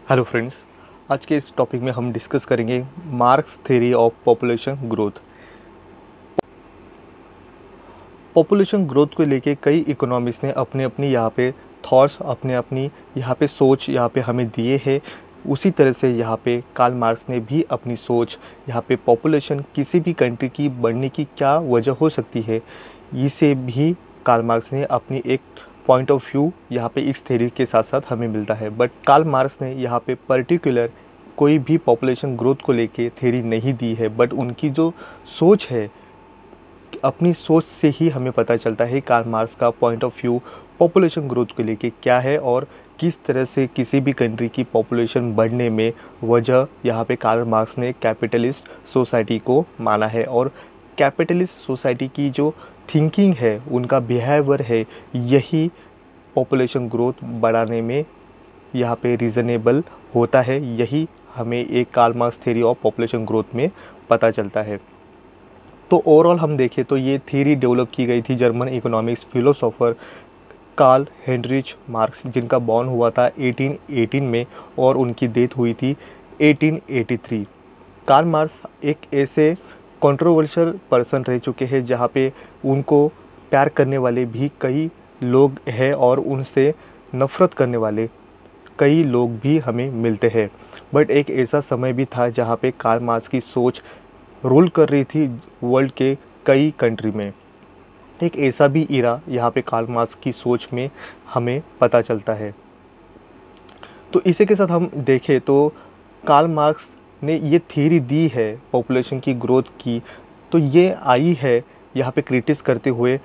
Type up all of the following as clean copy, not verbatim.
Hello friends, आज के इस टॉपिक में हम डिस्कस करेंगे marks theory of population growth. Population growth को लेके कई इकोनॉमिक्स ने अपने अपनी यहाँ पे थॉट्स, अपनी यहाँ पे सोच यहाँ पे हमें दिए हैं। उसी तरह से यहाँ पे कार्ल मार्क्स ने भी अपनी सोच यहाँ पे पॉपुलेशन किसी भी कंट्री की बढ़ने की क्या वजह हो सकती है, इसे भी कार्ल मार्क्स ने अपनी एक पॉइंट ऑफ व्यू यहाँ पे इस थ्योरी के साथ साथ हमें मिलता है। बट कार्ल मार्क्स ने यहाँ पे पर्टिकुलर कोई भी पॉपुलेशन ग्रोथ को लेके थ्योरी नहीं दी है, बट उनकी जो सोच है, अपनी सोच से ही हमें पता चलता है कार्ल मार्क्स का point of view population growth को लेके क्या है और किस तरह से किसी भी कंट्री की पॉपुलेशन बढ़ने में वजह यहाँ पे कार्ल मार्क्स ने कैपिटलिस्ट सोसाइटी को माना है। और कैपिटलिस्ट सोसाइटी की जो थिंकिंग है, उनका बिहेवियर है, यही पॉपुलेशन ग्रोथ बढ़ाने में यहाँ पे रीज़नेबल होता है। यही हमें एक Karl Marx theory of population growth में पता चलता है। तो ओवरऑल हम देखें तो ये थ्योरी डेवलप की गई थी German economics philosopher Karl Heinrich Marx, जिनका बॉर्न हुआ था 1818 में और उनकी डेथ हुई थी 1883। कार्ल मार्क्स एक ऐसे कंट्रोवर्शियल पर्सन रह चुके हैं जहाँ पे उनको प्यार करने वाले भी कई लोग हैं और उनसे नफ़रत करने वाले कई लोग भी हमें मिलते हैं। बट एक ऐसा समय भी था जहाँ पे कार्ल मार्क्स की सोच रूल कर रही थी वर्ल्ड के कई कंट्री में। एक ऐसा भी इरा यहाँ पे कार्ल मार्क्स की सोच में हमें पता चलता है। तो इसी के साथ हम देखें तो कार्ल मार्क्स ने ये थ्योरी दी है पॉपुलेशन की ग्रोथ की, तो ये आई है यहाँ पे क्रिटिस करते हुए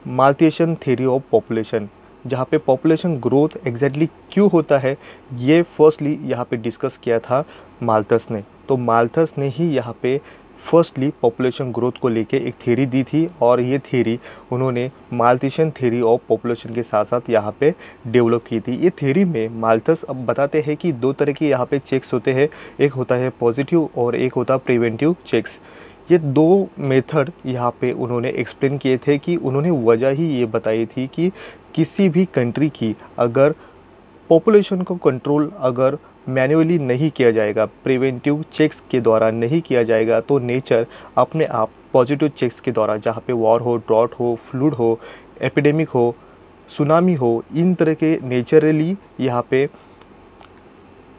माल्थियन थ्योरी ऑफ पॉपुलेशन, जहाँ पे पॉपुलेशन ग्रोथ एग्जैक्टली क्यों होता है ये फर्स्टली यहाँ पे डिस्कस किया था माल्थस ने। तो माल्थस ने ही यहाँ पे फर्स्टली पॉपुलेशन ग्रोथ को लेके एक थ्योरी दी थी और ये थ्योरी उन्होंने माल्थियन थ्योरी ऑफ पॉपुलेशन के साथ साथ यहाँ पे डेवलप की थी। ये थ्योरी में माल्थस अब बताते हैं कि दो तरह के यहाँ पे चेक्स होते हैं, एक होता है पॉजिटिव और एक होता है प्रिवेंटिव चेक्स। ये दो मेथड यहाँ पे उन्होंने एक्सप्लेन किए थे कि उन्होंने वजह ही ये बताई थी कि किसी भी कंट्री की अगर पॉपुलेशन को कंट्रोल अगर मैन्युअली नहीं किया जाएगा, प्रिवेंटिव चेक्स के द्वारा नहीं किया जाएगा, तो नेचर अपने आप पॉजिटिव चेक्स के द्वारा, जहाँ पे वॉर हो, ड्रॉट हो, फ्लूड हो, एपिडेमिक हो, सुनामी हो, इन तरह के नेचुरली यहाँ पे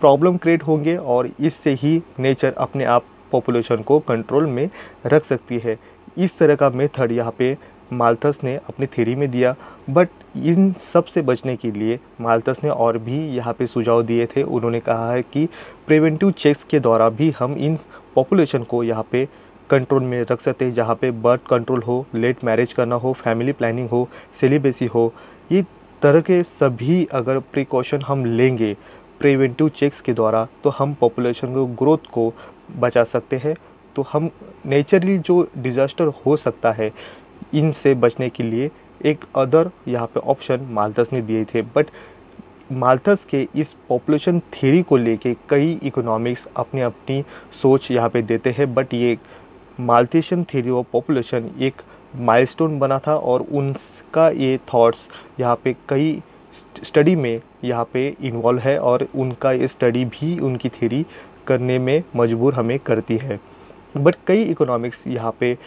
प्रॉब्लम क्रिएट होंगे और इससे ही नेचर अपने आप पॉपुलेशन को कंट्रोल में रख सकती है। इस तरह का मेथड यहाँ पे माल्थस ने अपनी थ्योरी में दिया। बट इन सब से बचने के लिए माल्थस ने और भी यहाँ पे सुझाव दिए थे। उन्होंने कहा है कि प्रिवेंटिव चेक्स के द्वारा भी हम इन पॉपुलेशन को यहाँ पे कंट्रोल में रख सकते हैं, जहाँ पे बर्थ कंट्रोल हो, लेट मैरिज करना हो, फैमिली प्लानिंग हो, सेलिबेसी हो, ये तरह के सभी अगर प्रिकॉशन हम लेंगे प्रिवेंटिव चेक्स के द्वारा, तो हम पॉपुलेशन को ग्रोथ को बचा सकते हैं। तो हम नेचुरली जो डिज़ास्टर हो सकता है, इनसे बचने के लिए एक अदर यहाँ पे ऑप्शन माल्थस ने दिए थे। बट माल्थस के इस पॉपुलेशन थ्योरी को लेके कई इकोनॉमिक्स अपनी अपनी सोच यहाँ पे देते हैं। बट ये माल्थियन थ्योरी ऑफ पॉपुलेशन एक माइलस्टोन बना था और उनका ये थॉट्स यहाँ पे कई स्टडी में यहाँ पे इन्वॉल्व है और उनका ये स्टडी भी उनकी थ्योरी करने में मजबूर हमें करती है। बट कई इकोनॉमिक्स यहाँ पे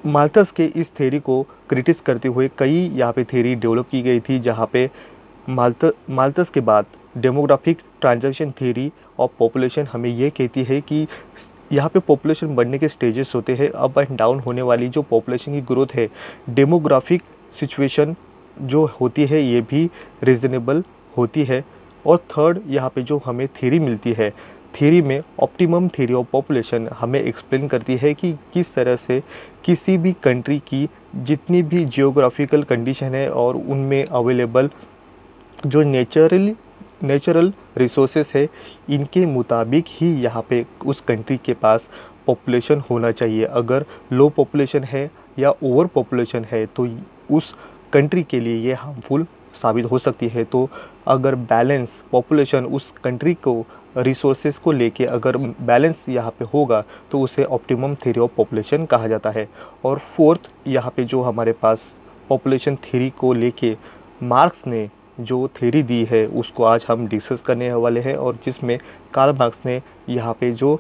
माल्थस के इस थ्योरी को क्रिटिस करते हुए कई यहाँ पे थ्योरी डेवलप की गई थी, जहाँ पे माल्थस के बाद demographic transaction theory of population हमें ये कहती है कि यहाँ पे पॉपुलेशन बढ़ने के स्टेजेस होते हैं, अप एंड डाउन होने वाली जो पॉपुलेशन की ग्रोथ है, डेमोग्राफिक सिचुएशन जो होती है ये भी रीज़नेबल होती है। और थर्ड यहाँ पे जो हमें थ्योरी मिलती है, थ्योरी में ऑप्टिमम थ्योरी ऑफ पॉपुलेशन हमें एक्सप्लेन करती है कि किस तरह से किसी भी कंट्री की जितनी भी जियोग्राफिकल कंडीशन है और उनमें अवेलेबल जो नेचुरल रिसोर्सेस है, इनके मुताबिक ही यहाँ पे उस कंट्री के पास पॉपुलेशन होना चाहिए। अगर लो पॉपुलेशन है या ओवर पॉपुलेशन है तो उस कंट्री के लिए ये हार्मफुल साबित हो सकती है। तो अगर बैलेंस पॉपुलेशन उस कंट्री को रिसोर्सेज को लेके अगर बैलेंस यहाँ पे होगा तो उसे ऑप्टिमम थ्योरी ऑफ पॉपुलेशन कहा जाता है। और फोर्थ यहाँ पे जो हमारे पास पॉपुलेशन थ्योरी को लेके मार्क्स ने जो थ्योरी दी है उसको आज हम डिस्कस करने वाले हैं, और जिसमें कार्ल मार्क्स ने यहाँ पे जो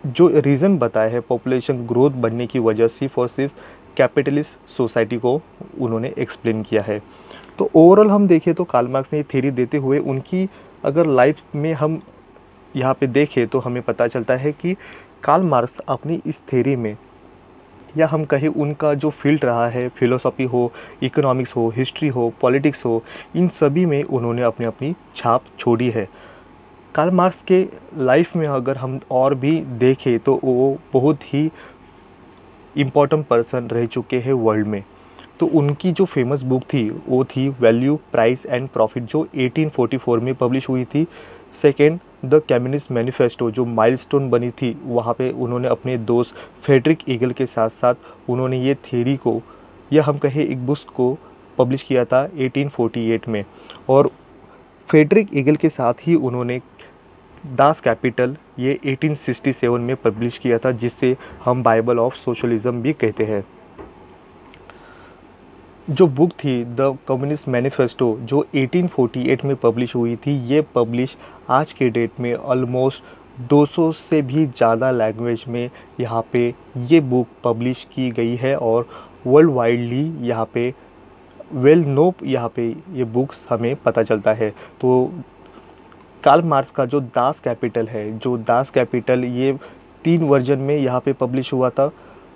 रीज़न बताया है पॉपुलेशन ग्रोथ बढ़ने की वजह सिर्फ और सिर्फ कैपिटलिस्ट सोसाइटी को उन्होंने एक्सप्लेन किया है। तो ओवरऑल हम देखें तो कार्ल मार्क्स ने ये थ्योरी देते हुए उनकी अगर लाइफ में हम यहाँ पे देखें तो हमें पता चलता है कि कार्ल मार्क्स अपनी इस थ्योरी में, या हम कहें उनका जो फील्ड रहा है, फिलोसॉफी हो, इकोनॉमिक्स हो, हिस्ट्री हो, पॉलिटिक्स हो, इन सभी में उन्होंने अपनी अपनी छाप छोड़ी है। कार्ल मार्क्स के लाइफ में अगर हम और भी देखें तो वो बहुत ही इम्पोर्टेंट पर्सन रह चुके हैं वर्ल्ड में। तो उनकी जो फेमस बुक थी वो थी वैल्यू, प्राइस एंड प्रॉफिट, जो 1844 में पब्लिश हुई थी। सेकेंड, द कम्युनिस्ट मैनिफेस्टो, जो माइलस्टोन बनी थी, वहाँ पे उन्होंने अपने दोस्त फ्रेडरिक ईगल के साथ साथ उन्होंने ये थ्योरी को, या हम कहें एक बुक को पब्लिश किया था 1848 में। और फ्रेडरिक ईगल के साथ ही उन्होंने दास कैपिटल ये 1867 में पब्लिश किया था, जिससे हम बाइबल ऑफ सोशलिज्म भी कहते हैं। जो बुक थी द कम्युनिस्ट मैनिफेस्टो, जो 1848 में पब्लिश हुई थी, ये पब्लिश आज के डेट में ऑलमोस्ट 200 से भी ज़्यादा लैंग्वेज में यहाँ पे ये बुक पब्लिश की गई है, और वर्ल्ड वाइडली यहाँ पे वेल नो यहाँ पे ये बुक्स हमें पता चलता है। तो कार्ल मार्क्स का जो दास कैपिटल है, जो दास कैपिटल ये 3 वर्जन में यहाँ पे पब्लिश हुआ था,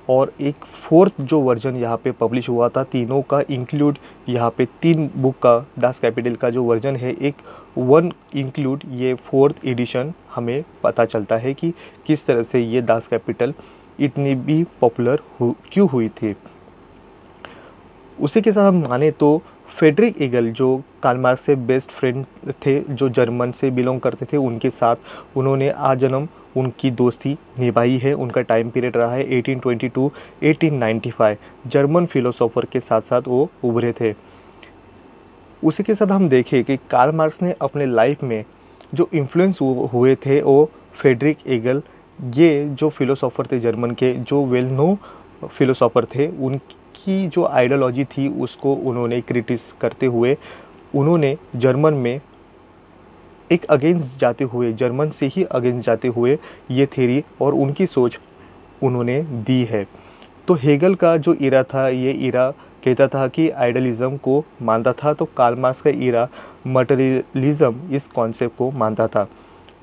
और एक 4th जो वर्जन यहाँ पे पब्लिश हुआ था, तीनों का इंक्लूड यहाँ पे 3 बुक का दास कैपिटल का जो वर्जन है, एक 1 इंक्लूड ये 4th एडिशन, हमें पता चलता है कि किस तरह से ये दास कैपिटल इतनी भी पॉपुलर क्यों हुई थी। उसी के साथ हम माने तो फ्रेडरिक ईगल, जो कार्ल मार्क्स से बेस्ट फ्रेंड थे, जो जर्मन से बिलोंग करते थे, उनके साथ उन्होंने आजन्म उनकी दोस्ती निभाई है। उनका टाइम पीरियड रहा है 1822 1895। जर्मन फिलोसोफर के साथ साथ वो उभरे थे। उसी के साथ हम देखें कि कार्ल मार्क्स ने अपने लाइफ में जो इन्फ्लुएंस हुए थे वो फ्रेडरिक ईगल, ये जो फिलोसोफर थे जर्मन के, जो वेल नो फिलोसोफर थे, उनकी जो आइडियोलॉजी थी उसको उन्होंने क्रिटिस करते हुए उन्होंने जर्मन में एक अगेंस्ट जाते हुए, जर्मन से ही अगेंस्ट जाते हुए ये थ्योरी और उनकी सोच उन्होंने दी है। तो हेगल का जो इरा था, ये इरा कहता था कि आइडियलिज्म को मानता था, तो कार्ल मार्क्स का इरा मटेरियलिज्म इस कॉन्सेप्ट को मानता था।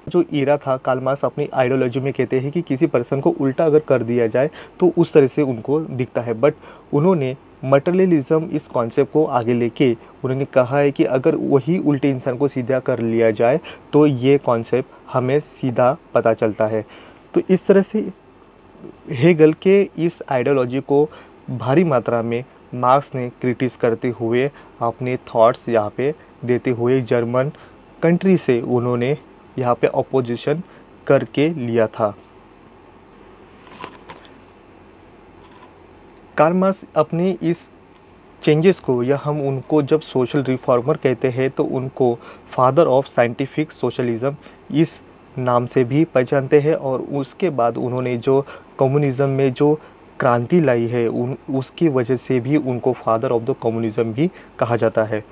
जो इरा था, कार्ल मार्क्स अपनी आइडियोलॉजी में कहते हैं कि किसी पर्सन को उल्टा अगर कर दिया जाए तो उस तरह से उनको दिखता है, बट उन्होंने मटेरियलिज्म इस कॉन्सेप्ट को आगे लेके उन्होंने कहा है कि अगर वही उल्टे इंसान को सीधा कर लिया जाए तो ये कॉन्सेप्ट हमें सीधा पता चलता है। तो इस तरह से हेगल के इस आइडियोलॉजी को भारी मात्रा में मार्क्स ने क्रिटिस करते हुए अपने थॉट्स यहाँ पे देते हुए जर्मन कंट्री से उन्होंने यहाँ पे अपोजिशन करके लिया था। कार्ल मार्क्स अपनी इस चेंजेस को, या हम उनको जब सोशल रिफॉर्मर कहते हैं तो उनको फादर ऑफ साइंटिफिक सोशलिज्म इस नाम से भी पहचानते हैं, और उसके बाद उन्होंने जो कम्युनिज्म में जो क्रांति लाई है उसकी वजह से भी उनको फादर ऑफ द कम्युनिज्म भी कहा जाता है।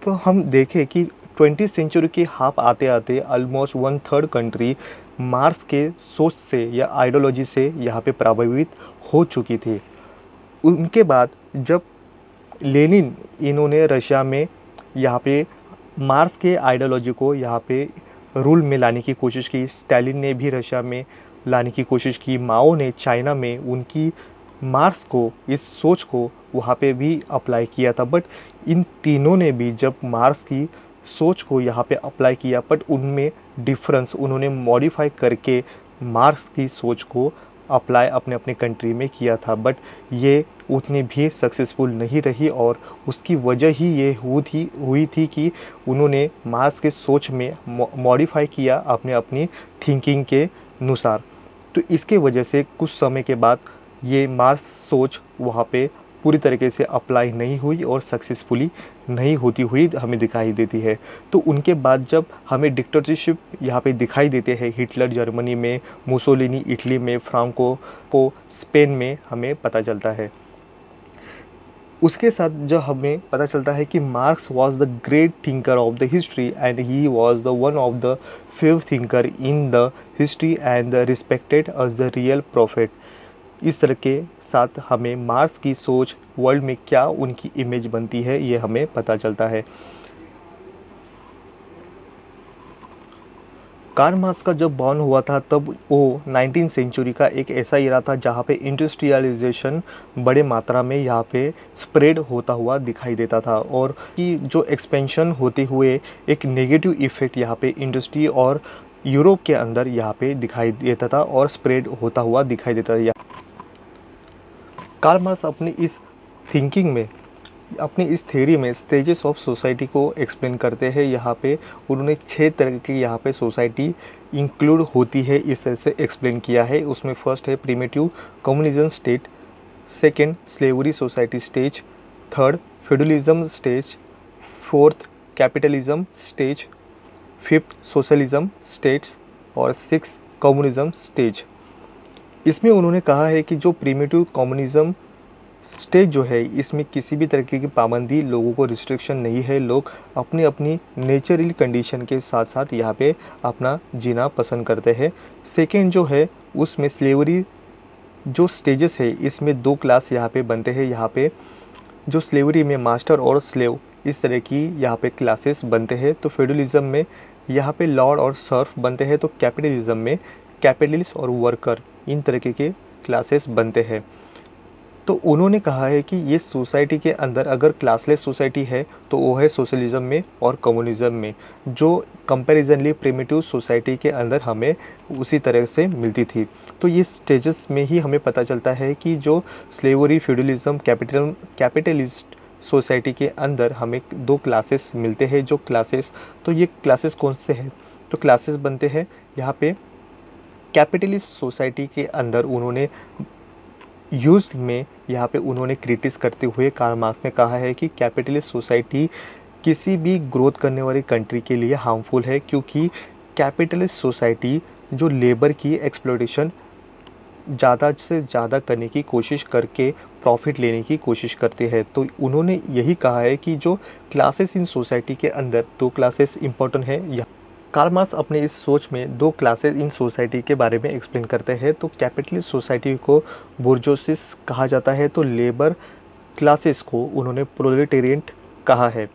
तो हम देखें कि 20th सेंचुरी के हाफ आते आते ऑलमोस्ट 1/3 कंट्री मार्क्स के सोच से या आइडियोलॉजी से यहाँ पे प्रभावित हो चुकी थी। उनके बाद जब लेनिन इन्होंने रशिया में यहाँ पे मार्क्स के आइडियोलॉजी को यहाँ पे रूल में लाने की कोशिश की, स्टालिन ने भी रशिया में लाने की कोशिश की, माओ ने चाइना में उनकी मार्क्स को, इस सोच को वहाँ पे भी अप्लाई किया था। बट इन तीनों ने भी जब मार्क्स की सोच को यहाँ पे अप्लाई किया, बट उनमें डिफरेंस उन्होंने मॉडिफाई करके मार्क्स की सोच को अप्लाई अपने अपने कंट्री में किया था, बट ये उतनी भी सक्सेसफुल नहीं रही, और उसकी वजह ही ये हुई थी कि उन्होंने मार्क्स के सोच में मॉडिफाई किया अपने अपनी थिंकिंग के अनुसार। तो इसके वजह से कुछ समय के बाद ये मार्क्स सोच वहाँ पे पूरी तरीके से अप्लाई नहीं हुई और सक्सेसफुली नहीं होती हुई हमें दिखाई देती है। तो उनके बाद जब हमें डिक्टेटरशिप यहाँ पे दिखाई देते हैं, हिटलर जर्मनी में, मुसोलिनी इटली में, फ्रांको को स्पेन में, हमें पता चलता है। उसके साथ जो हमें पता चलता है कि Marx was the great thinker of the history and he was the one of the few thinker in the history and respected as the real prophet. इस तरह के साथ हमें मार्क्स की सोच, वर्ल्ड में क्या उनकी इमेज बनती है, ये हमें पता चलता है। कार्ल मार्क्स का जब बॉर्न हुआ था तब वो 19वीं सेंचुरी का एक ऐसा इरा था जहाँ पे इंडस्ट्रियलाइजेशन बड़े मात्रा में यहाँ पे स्प्रेड होता हुआ दिखाई देता था, और कि जो एक्सपेंशन होते हुए एक नेगेटिव इफ़ेक्ट यहाँ पे इंडस्ट्री और यूरोप के अंदर यहाँ पे दिखाई देता था और स्प्रेड होता हुआ दिखाई देता था। कार्ल मार्क्स अपनी इस थिंकिंग में, अपनी इस थ्योरी में स्टेजेस ऑफ सोसाइटी को एक्सप्लेन करते हैं। यहाँ पे उन्होंने 6 तरह की यहाँ पे सोसाइटी इंक्लूड होती है इस तरह से एक्सप्लेन किया है। उसमें फर्स्ट है primitive communism state, second slavery society stage, third feudalism stage, fourth capitalism stage, fifth socialism stage और सिक्स कम्युनिज्म स्टेज। इसमें उन्होंने कहा है कि जो प्रिमिटिव कम्युनिज्म स्टेज जो है इसमें किसी भी तरीके की पाबंदी, लोगों को रिस्ट्रिक्शन नहीं है, लोग अपनी अपनी नेचुरल कंडीशन के साथ साथ यहाँ पे अपना जीना पसंद करते हैं। सेकेंड जो है उसमें स्लेवरी जो स्टेजेस है इसमें 2 क्लास यहाँ पे बनते हैं। यहाँ पे जो स्लेवरी में मास्टर और स्लेव इस तरह की यहाँ पे क्लासेस बनते हैं। तो फेडरलिज्म में यहाँ पे लॉर्ड और सर्फ बनते हैं, तो कैपिटलिज्म में कैपिटलिस्ट और वर्कर इन तरीके के क्लासेस बनते हैं। तो उन्होंने कहा है कि ये सोसाइटी के अंदर अगर क्लासलेस सोसाइटी है तो वो है सोशलिज्म में और कम्युनिज्म में, जो कंपैरिजनली प्रिमिटिव सोसाइटी के अंदर हमें उसी तरह से मिलती थी। तो ये स्टेजेस में ही हमें पता चलता है कि जो स्लेवरी, फ्यूडलिज्म, कैपिटलिस्ट सोसाइटी के अंदर हमें 2 क्लासेस मिलते हैं। जो क्लासेस, तो ये क्लासेस कौन से हैं? तो क्लासेस बनते हैं यहाँ पे कैपिटलिस्ट सोसाइटी के अंदर। उन्होंने यूज में यहाँ पे उन्होंने क्रिटिस करते हुए कार्ल मार्क्स ने कहा है कि कैपिटलिस्ट सोसाइटी किसी भी ग्रोथ करने वाली कंट्री के लिए हार्मफुल है, क्योंकि कैपिटलिस्ट सोसाइटी जो लेबर की एक्सप्लॉयटेशन ज़्यादा से ज़्यादा करने की कोशिश करके प्रॉफिट लेने की कोशिश करते हैं। तो उन्होंने यही कहा है कि जो क्लासेस इन सोसाइटी के अंदर 2 क्लासेस इंपॉर्टेंट है। कार्ल मार्क्स अपने इस सोच में 2 क्लासेस इन सोसाइटी के बारे में एक्सप्लेन करते हैं। तो कैपिटलिस्ट सोसाइटी को बुर्जोसिस कहा जाता है, तो लेबर क्लासेस को उन्होंने प्रोलेटेरिएट कहा है।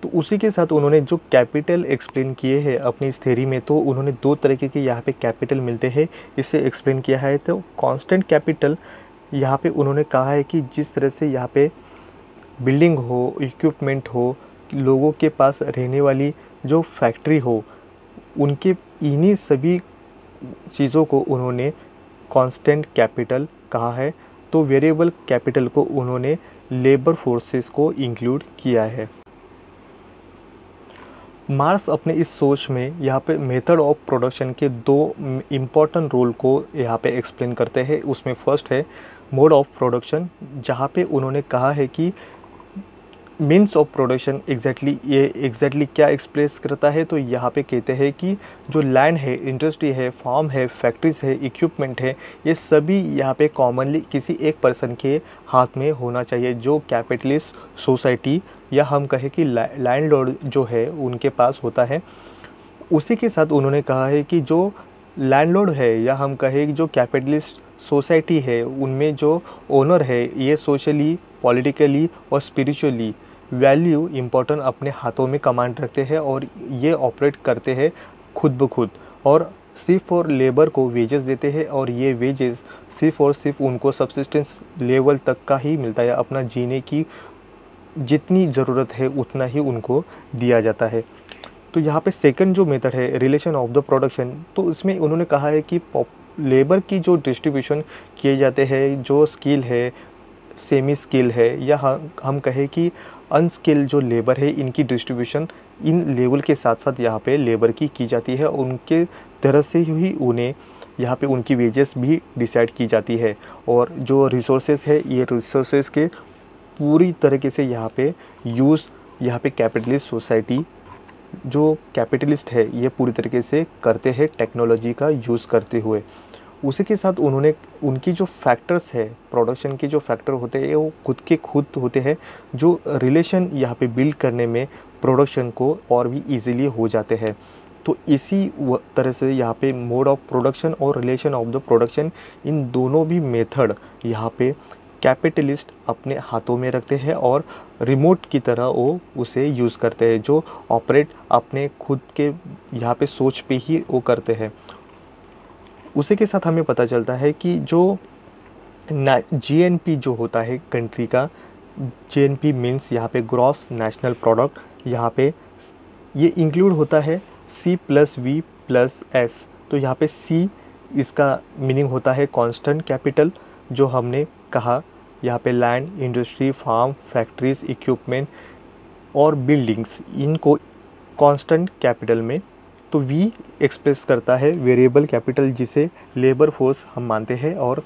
तो उसी के साथ उन्होंने जो कैपिटल एक्सप्लेन किए हैं अपनी इस थ्योरी में, तो उन्होंने 2 तरीके के यहाँ पे कैपिटल मिलते हैं, इसे एक्सप्लेन किया है। तो कांस्टेंट कैपिटल यहाँ पे उन्होंने कहा है कि जिस तरह से यहाँ पे बिल्डिंग हो, इक्विपमेंट हो, लोगों के पास रहने वाली जो फैक्ट्री हो, उनके इन्हीं सभी चीज़ों को उन्होंने कांस्टेंट कैपिटल कहा है। तो वेरिएबल कैपिटल को उन्होंने लेबर फोर्सेस को इंक्लूड किया है। मार्क्स अपने इस सोच में यहाँ पे मेथड ऑफ प्रोडक्शन के 2 इम्पॉर्टेंट रोल को यहाँ पे एक्सप्लेन करते हैं। उसमें फर्स्ट है मोड ऑफ प्रोडक्शन, जहाँ पे उन्होंने कहा है कि मीन्स ऑफ प्रोडक्शन एग्जैक्टली क्या एक्सप्रेस करता है। तो यहाँ पे कहते हैं कि जो लैंड है, इंडस्ट्री है, फार्म है, फैक्ट्रीज है, इक्विपमेंट है, ये सभी यहाँ पे कॉमनली किसी एक पर्सन के हाथ में होना चाहिए, जो कैपिटलिस्ट सोसाइटी या हम कहें कि लैंडलॉर्ड जो है उनके पास होता है। उसी के साथ उन्होंने कहा है कि जो लैंडलॉर्ड है या हम कहें कि जो कैपिटलिस्ट सोसाइटी है उनमें जो ओनर है ये सोशली, पॉलिटिकली और स्पिरिचुअली वैल्यू इम्पोर्टेंट अपने हाथों में कमांड रखते हैं और ये ऑपरेट करते हैं खुद ब खुद, और सिर्फ और लेबर को वेजेस देते हैं, और ये वेजेस सिर्फ और सिर्फ उनको सब्सिस्टेंस लेवल तक का ही मिलता है। अपना जीने की जितनी ज़रूरत है उतना ही उनको दिया जाता है। तो यहाँ पे सेकंड जो मेथड है रिलेशन ऑफ द प्रोडक्शन, तो इसमें उन्होंने कहा है कि लेबर की जो डिस्ट्रीब्यूशन किए जाते हैं, जो स्किल है, सेमी स्किल है या हम कहें कि अनस्किल जो लेबर है, इनकी डिस्ट्रीब्यूशन इन लेवल के साथ साथ यहाँ पे लेबर की जाती है। उनके तरह से ही उन्हें यहाँ पे उनकी वेजेस भी डिसाइड की जाती है, और जो रिसोर्सेज है ये रिसोर्सेज के पूरी तरीके से यहाँ पे यूज़ यहाँ पे कैपिटलिस्ट सोसाइटी जो कैपिटलिस्ट है ये पूरी तरीके से करते हैं टेक्नोलॉजी का यूज़ करते हुए। उसी के साथ उन्होंने उनकी जो फैक्टर्स है, प्रोडक्शन के जो फैक्टर होते हैं वो खुद होते हैं, जो रिलेशन यहाँ पे बिल्ड करने में प्रोडक्शन को और भी इजीली हो जाते हैं। तो इसी तरह से यहाँ पे मोड ऑफ प्रोडक्शन और रिलेशन ऑफ द प्रोडक्शन, इन दोनों भी मेथड यहाँ पे कैपिटलिस्ट अपने हाथों में रखते हैं और रिमोट की तरह वो उसे यूज़ करते हैं, जो ऑपरेट अपने खुद के यहाँ पे सोच पे ही वो करते हैं। उसी के साथ हमें पता चलता है कि जो जीएनपी जो होता है कंट्री का, जीएनपी मीन्स यहाँ पे ग्रॉस नेशनल प्रोडक्ट, यहाँ पे ये इंक्लूड होता है C+V+S। तो यहाँ पे C इसका मीनिंग होता है कांस्टेंट कैपिटल, जो हमने कहा यहाँ पे land, industry, farm, factories, equipment और बिल्डिंग्स, इनको कांस्टेंट कैपिटल में। तो V एक्सप्रेस करता है वेरिएबल कैपिटल, जिसे लेबर फोर्स हम मानते हैं, और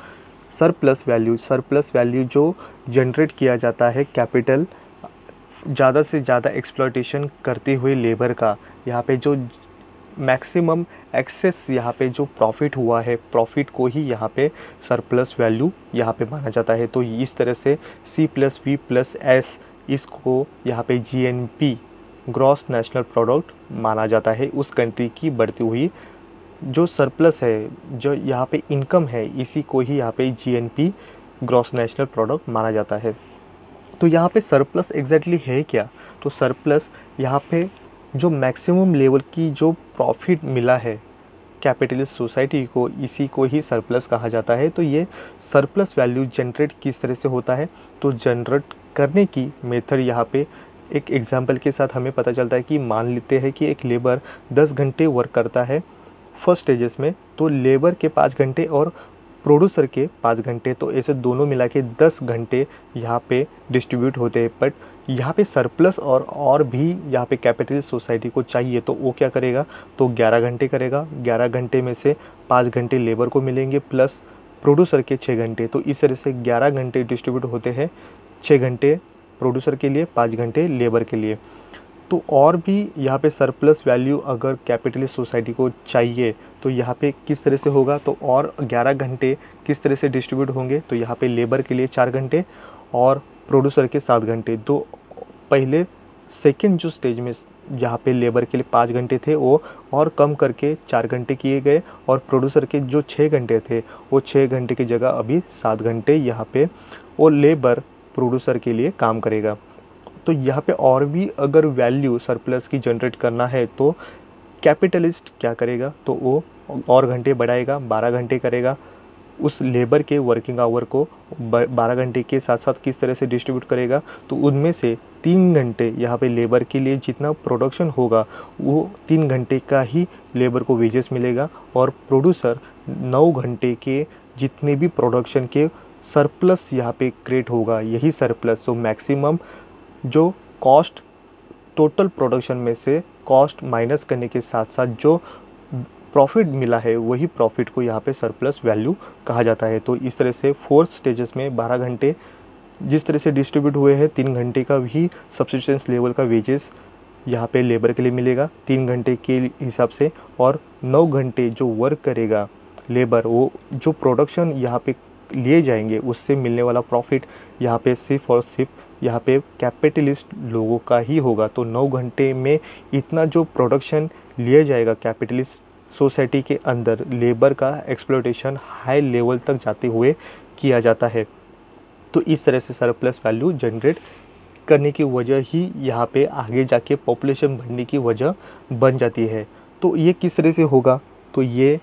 सरप्लस वैल्यू जो जनरेट किया जाता है कैपिटल ज़्यादा से ज़्यादा एक्सप्लॉयटेशन करते हुए लेबर का, यहाँ पे जो मैक्सिमम एक्सेस यहाँ पे जो प्रॉफिट हुआ है, प्रॉफिट को ही यहाँ पे सरप्लस वैल्यू यहाँ पे माना जाता है। तो इस तरह से C+V+S इसको यहाँ पे GNP ग्रॉस नेशनल प्रोडक्ट माना जाता है, उस कंट्री की बढ़ती हुई जो सरप्लस है, जो यहाँ पे इनकम है, इसी को ही यहाँ पे GNP ग्रॉस नेशनल प्रोडक्ट माना जाता है। तो यहाँ पे सरप्लस एग्जैक्टली है क्या? तो सरप्लस यहाँ पे जो मैक्सिमम लेवल की जो प्रॉफिट मिला है कैपिटलिस्ट सोसाइटी को, इसी को ही सरप्लस कहा जाता है। तो ये सरप्लस वैल्यू जनरेट किस तरह से होता है? तो जनरेट करने की मेथड यहाँ पे एक एग्जांपल के साथ हमें पता चलता है कि मान लेते हैं कि एक लेबर 10 घंटे वर्क करता है फर्स्ट स्टेजेस में, तो लेबर के 5 घंटे और प्रोड्यूसर के 5 घंटे, तो ऐसे दोनों मिला के 10 घंटे यहाँ पे डिस्ट्रीब्यूट होते हैं। बट यहाँ पे सरप्लस और भी यहाँ पे कैपिटलिस्ट सोसाइटी को चाहिए, तो वो क्या करेगा? तो 11 घंटे करेगा। 11 घंटे में से 5 घंटे लेबर को मिलेंगे प्लस प्रोड्यूसर के 6 घंटे। तो इस तरह से 11 घंटे डिस्ट्रीब्यूट होते हैं, 6 घंटे प्रोड्यूसर के लिए, 5 घंटे लेबर के लिए। तो और भी यहाँ पे सरप्लस वैल्यू अगर कैपिटलिस्ट सोसाइटी को चाहिए तो यहाँ पे किस तरह से होगा? तो और 11 घंटे किस तरह से डिस्ट्रीब्यूट होंगे? तो यहाँ पे लेबर के लिए 4 घंटे और प्रोड्यूसर के 7 घंटे। तो पहले सेकेंड जो स्टेज में यहाँ पे लेबर के लिए 5 घंटे थे, वो और कम करके 4 घंटे किए गए, और प्रोड्यूसर के जो 6 घंटे थे वो 6 घंटे की जगह अभी 7 घंटे यहाँ पे वो लेबर प्रोड्यूसर के लिए काम करेगा। तो यहाँ पे और भी अगर वैल्यू सरप्लस की जनरेट करना है तो कैपिटलिस्ट क्या करेगा? तो वो और घंटे बढ़ाएगा, 12 घंटे करेगा। उस लेबर के वर्किंग आवर को 12 घंटे के साथ साथ किस तरह से डिस्ट्रीब्यूट करेगा? तो उनमें से 3 घंटे यहाँ पे लेबर के लिए जितना प्रोडक्शन होगा वो 3 घंटे का ही लेबर को वेजेस मिलेगा, और प्रोड्यूसर 9 घंटे के जितने भी प्रोडक्शन के सरप्लस यहाँ पे क्रिएट होगा, यही सरप्लस। तो मैक्सिमम जो कॉस्ट टोटल प्रोडक्शन में से कॉस्ट माइनस करने के साथ साथ जो प्रॉफिट मिला है, वही प्रॉफिट को यहाँ पे सरप्लस वैल्यू कहा जाता है। तो इस तरह से फोर्थ स्टेजेस में 12 घंटे जिस तरह से डिस्ट्रीब्यूट हुए हैं, 3 घंटे का भी सब्सिस्टेंस लेवल का वेजेस यहाँ पे लेबर के लिए मिलेगा 3 घंटे के हिसाब से, और 9 घंटे जो वर्क करेगा लेबर, वो जो प्रोडक्शन यहाँ पे लिए जाएंगे उससे मिलने वाला प्रॉफिट यहाँ पे सिर्फ और सिर्फ यहाँ पे कैपिटलिस्ट लोगों का ही होगा। तो 9 घंटे में इतना जो प्रोडक्शन लिया जाएगा कैपिटलिस्ट सोसाइटी के अंदर, लेबर का एक्सप्लॉयटेशन हाई लेवल तक जाते हुए किया जाता है। तो इस तरह से सरप्लस वैल्यू जनरेट करने की वजह ही यहाँ पे आगे जाके पॉपुलेशन बढ़ने की वजह बन जाती है। तो ये किस तरह से होगा? तो ये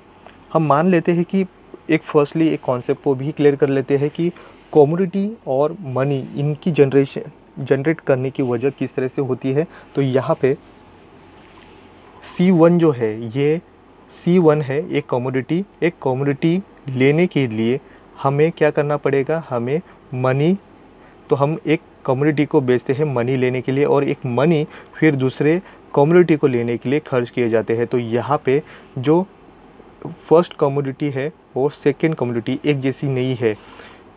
हम मान लेते हैं कि फर्स्टली एक कॉन्सेप्ट को भी क्लियर कर लेते हैं कि कमोडिटी और मनी इनकी जनरेट करने की वजह किस तरह से होती है। तो यहाँ पे C1 जो है, ये C1 है एक कमोडिटी लेने के लिए हमें क्या करना पड़ेगा? हमें मनी, तो हम एक कमोडिटी को बेचते हैं मनी लेने के लिए, और एक मनी फिर दूसरे कमोडिटी को लेने के लिए खर्च किए जाते हैं। तो यहाँ पे जो फर्स्ट कमोडिटी है और सेकेंड कमोडिटी एक जैसी नहीं है।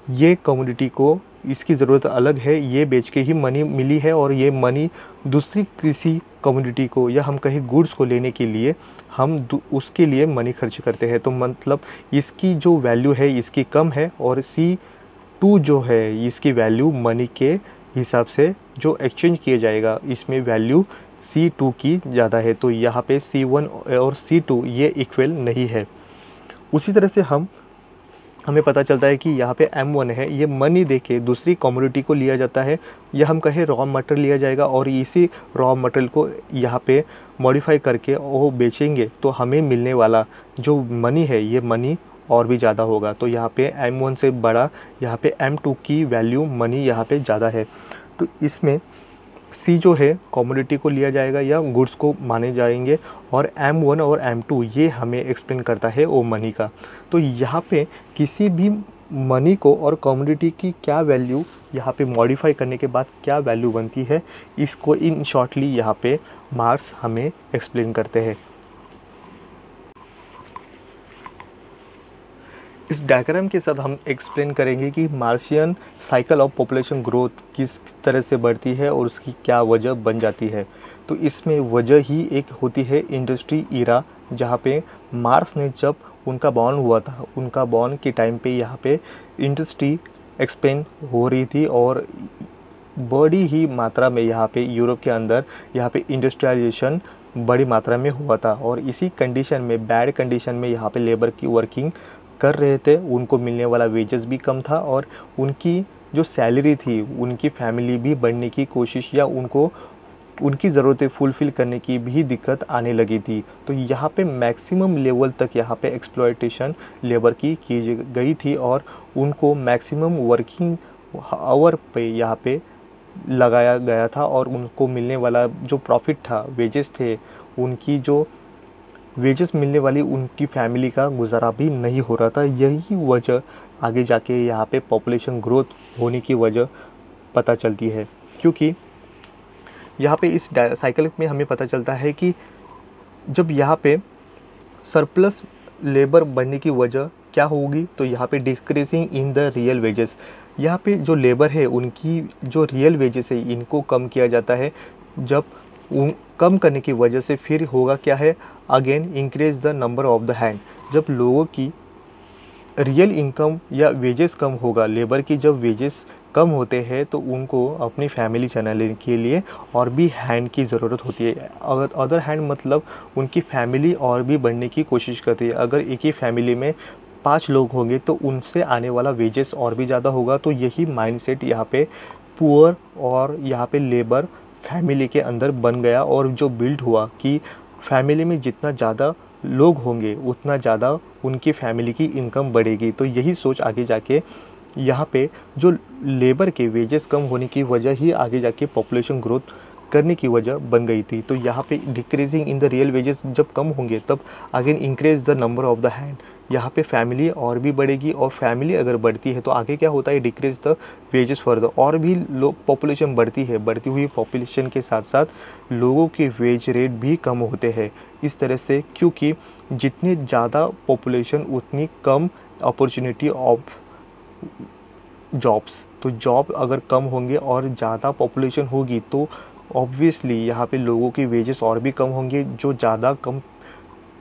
ये कमोडिटी को इसकी ज़रूरत अलग है, ये बेच के ही मनी मिली है और ये मनी दूसरी किसी कम्युनिटी को या हम कहीं गुड्स को लेने के लिए हम उसके लिए मनी खर्च करते हैं। तो मतलब इसकी जो वैल्यू है इसकी कम है और C2 जो है इसकी वैल्यू मनी के हिसाब से जो एक्सचेंज किया जाएगा इसमें वैल्यू C2 की ज़्यादा है। तो यहाँ पे C1 और C2 ये इक्वल नहीं है। उसी तरह से हमें पता चलता है कि यहाँ पे M1 है, ये मनी देके दूसरी कमोडिटी को लिया जाता है या हम कहें रॉ मटेरियल लिया जाएगा और इसी रॉ मटेरियल को यहाँ पे मॉडिफाई करके वो बेचेंगे तो हमें मिलने वाला जो मनी है ये मनी और भी ज़्यादा होगा। तो यहाँ पे M1 से बड़ा यहाँ पे M2 की वैल्यू मनी यहाँ पे ज़्यादा है। तो इसमें C जो है कमोडिटी को लिया जाएगा या गुड्स को माने जाएंगे और M1 और M2 ये हमें एक्सप्लेन करता है वो मनी का। तो यहाँ पे किसी भी मनी को और कमोडिटी की क्या वैल्यू यहाँ पे मॉडिफाई करने के बाद क्या वैल्यू बनती है इसको इन शॉर्टली यहाँ पे मार्क्स हमें एक्सप्लेन करते हैं। इस डायग्राम के साथ हम एक्सप्लेन करेंगे कि Martian cycle of population growth किस तरह से बढ़ती है और उसकी क्या वजह बन जाती है। तो इसमें वजह ही एक होती है इंडस्ट्री इरा, जहाँ पे मार्स ने जब उनका बॉर्न हुआ था, उनका बॉर्न के टाइम पे यहाँ पे इंडस्ट्री एक्सपेंड हो रही थी और बड़ी ही मात्रा में यहाँ पे यूरोप के अंदर यहाँ पे इंडस्ट्रियलाइजेशन बड़ी मात्रा में हुआ था और इसी कंडीशन में बैड कंडीशन में यहाँ पे लेबर की वर्किंग कर रहे थे, उनको मिलने वाला वेजेस भी कम था और उनकी जो सैलरी थी उनकी फैमिली भी बढ़ने की कोशिश या उनको उनकी ज़रूरतें फुलफ़िल करने की भी दिक्कत आने लगी थी। तो यहाँ पे मैक्सिमम लेवल तक यहाँ पे एक्सप्लॉयटेशन लेबर की गई थी और उनको मैक्सिमम वर्किंग आवर पे यहाँ पे लगाया गया था और उनको मिलने वाला जो प्रॉफिट था, वेजेस थे, उनकी जो वेजेस मिलने वाली उनकी फैमिली का गुजारा भी नहीं हो रहा था। यही वजह आगे जाके यहाँ पे पॉपुलेशन ग्रोथ होने की वजह पता चलती है, क्योंकि यहाँ पे इस साइकिल में हमें पता चलता है कि जब यहाँ पे सरप्लस लेबर बढ़ने की वजह क्या होगी, तो यहाँ पे decreasing in the real wages, यहाँ पे जो लेबर है उनकी जो रियल वेजेस है इनको कम किया जाता है। जब कम करने की वजह से फिर होगा क्या है, again increase the number of the hand. जब लोगों की रियल इनकम या वेजेस कम होगा, लेबर की जब वेजेस कम होते हैं तो उनको अपनी फैमिली चलाने के लिए और भी हैंड की ज़रूरत होती है। अगर अदर हैंड मतलब उनकी फैमिली और भी बढ़ने की कोशिश करती है। अगर एक ही फैमिली में 5 लोग होंगे तो उनसे आने वाला वेजेस और भी ज़्यादा होगा। तो यही माइंडसेट यहाँ पे पुअर और यहाँ पे लेबर फैमिली के अंदर बन गया और जो बिल्ड हुआ कि फैमिली में जितना ज़्यादा लोग होंगे उतना ज़्यादा उनकी फैमिली की इनकम बढ़ेगी। तो यही सोच आगे जाके यहाँ पे जो लेबर के वेजेस कम होने की वजह ही आगे जाके पॉपुलेशन ग्रोथ करने की वजह बन गई थी। तो यहाँ पे decreasing in the real wages जब कम होंगे तब again increase the number of the hand, यहाँ पे फैमिली और भी बढ़ेगी और फैमिली अगर बढ़ती है तो आगे क्या होता है, डिक्रीज द वेजेस फर्दर, और भी लोग पॉपुलेशन बढ़ती है। बढ़ती हुई पॉपुलेशन के साथ साथ लोगों के वेज रेट भी कम होते हैं इस तरह से, क्योंकि जितनी ज़्यादा पॉपुलेशन उतनी कम अपॉर्चुनिटी ऑफ जॉब्स। तो जॉब अगर कम होंगे और ज़्यादा पॉपुलेशन होगी तो ऑब्वियसली यहाँ पे लोगों की वेजेस और भी कम होंगे। जो ज़्यादा कम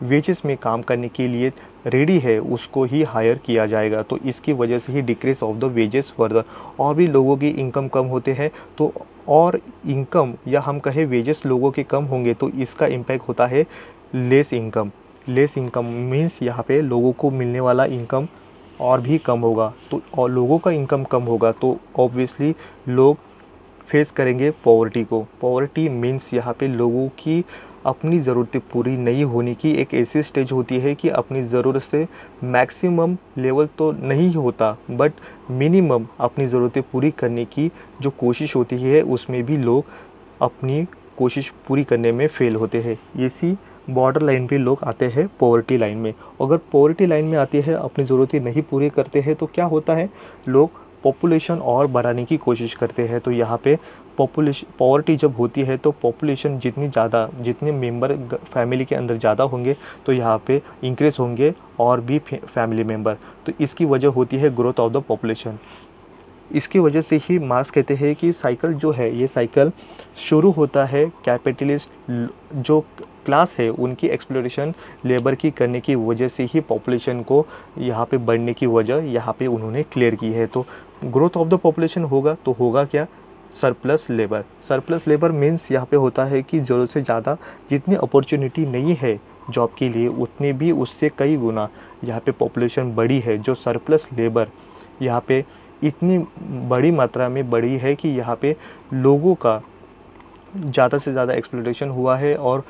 वेजेस में काम करने के लिए रेडी है उसको ही हायर किया जाएगा। तो इसकी वजह से ही decrease of the wages further, और भी लोगों की इनकम कम होते हैं तो और इनकम या हम कहें वेजेस लोगों के कम होंगे तो इसका इम्पैक्ट होता है less income. Less income means यहाँ पे लोगों को मिलने वाला इनकम और भी कम होगा। तो और लोगों का इनकम कम होगा तो ऑब्वियसली लोग फेस करेंगे पॉवर्टी को। पॉवर्टी मीन्स यहाँ पे लोगों की अपनी ज़रूरतें पूरी नहीं होने की एक ऐसी स्टेज होती है कि अपनी ज़रूरत से मैक्सिमम लेवल तो नहीं होता बट मिनिमम अपनी ज़रूरतें पूरी करने की जो कोशिश होती है उसमें भी लोग अपनी कोशिश पूरी करने में फ़ेल होते हैं। इसी बॉर्डर लाइन पे लोग आते हैं पॉवर्टी लाइन में। अगर पॉवर्टी लाइन में आते हैं अपनी ज़रूरतें नहीं पूरी करते हैं तो क्या होता है, लोग पॉपुलेशन और बढ़ाने की कोशिश करते हैं। तो यहाँ पे पॉवर्टी जब होती है तो पॉपुलेशन जितने मेंबर फैमिली के अंदर ज़्यादा होंगे तो यहाँ पे इंक्रीज होंगे और भी फैमिली मेंबर। तो इसकी वजह होती है ग्रोथ ऑफ द पॉपुलेशन। इसकी वजह से ही मार्क्स कहते हैं कि साइकिल जो है, ये साइकिल शुरू होता है कैपिटलिस्ट जो क्लास है उनकी एक्सप्लोरेशन लेबर की करने की वजह से ही पॉपुलेशन को यहाँ पे बढ़ने की वजह यहाँ पे उन्होंने क्लियर की है। तो ग्रोथ ऑफ द पॉपुलेशन होगा तो होगा क्या, surplus labour. Surplus labour means यहाँ पे होता है कि ज़रूरत से ज़्यादा जितनी अपॉर्चुनिटी नहीं है जॉब के लिए, उतने भी उससे कई गुना यहाँ पे पॉपुलेशन बड़ी है। जो सरप्लस लेबर यहाँ पे इतनी बड़ी मात्रा में बढ़ी है कि यहाँ पे लोगों का ज़्यादा से ज़्यादा एक्सप्लॉयटेशन हुआ है, और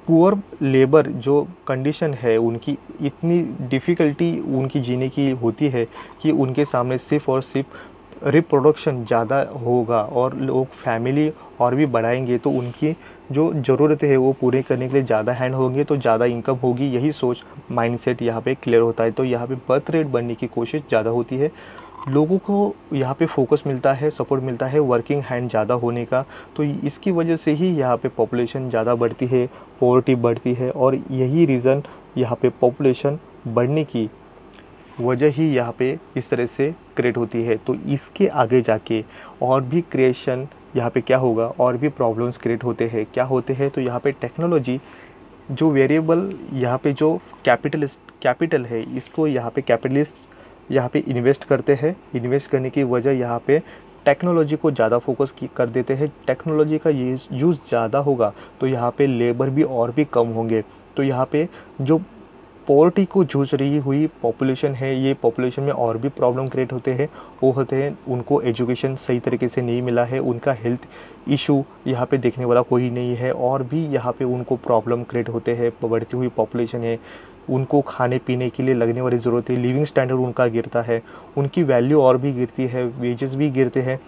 पुअर लेबर जो कंडीशन है उनकी इतनी डिफ़िकल्टी उनकी जीने की होती है कि उनके सामने सिर्फ़ और सिर्फ रिप्रोडक्शन ज़्यादा होगा और लोग फैमिली और भी बढ़ाएंगे तो उनकी जो ज़रूरतें है वो पूरे करने के लिए ज़्यादा हैंड होंगे तो ज़्यादा इनकम होगी। यही सोच माइंडसेट यहाँ पे क्लियर होता है। तो यहाँ पे बर्थ रेट बढ़ने की कोशिश ज़्यादा होती है, लोगों को यहाँ पे फोकस मिलता है, सपोर्ट मिलता है वर्किंग हैंड ज़्यादा होने का। तो इसकी वजह से ही यहाँ पे पॉपुलेशन ज़्यादा बढ़ती है, पॉवर्टी बढ़ती है, और यही रीज़न यहाँ पे पॉपुलेशन बढ़ने की वजह ही यहाँ पे इस तरह से क्रिएट होती है। तो इसके आगे जाके और भी क्रिएशन यहाँ पे क्या होगा, और भी प्रॉब्लम्स क्रिएट होते हैं। क्या होते हैं, तो यहाँ पे टेक्नोलॉजी जो वेरिएबल यहाँ पे जो कैपिटल है इसको यहाँ पे कैपिटलिस्ट यहाँ पे इन्वेस्ट करते हैं। इन्वेस्ट करने की वजह यहाँ पे टेक्नोलॉजी को ज़्यादा फोकस कर देते हैं। टेक्नोलॉजी का यूज़ ज़्यादा होगा तो यहाँ पे लेबर भी और भी कम होंगे। तो यहाँ पे जो पॉवर्टी को जूझ रही हुई पॉपुलेशन है, ये पॉपुलेशन में और भी प्रॉब्लम क्रिएट होते हैं। वो होते हैं उनको एजुकेशन सही तरीके से नहीं मिला है, उनका हेल्थ इशू यहाँ पे देखने वाला कोई नहीं है, और भी यहाँ पे उनको प्रॉब्लम क्रिएट होते हैं। बढ़ती हुई पॉपुलेशन है, उनको खाने पीने के लिए लगने वाली ज़रूरत है, लिविंग स्टैंडर्ड उनका गिरता है, उनकी वैल्यू और भी गिरती है, वेजेस भी गिरते हैं।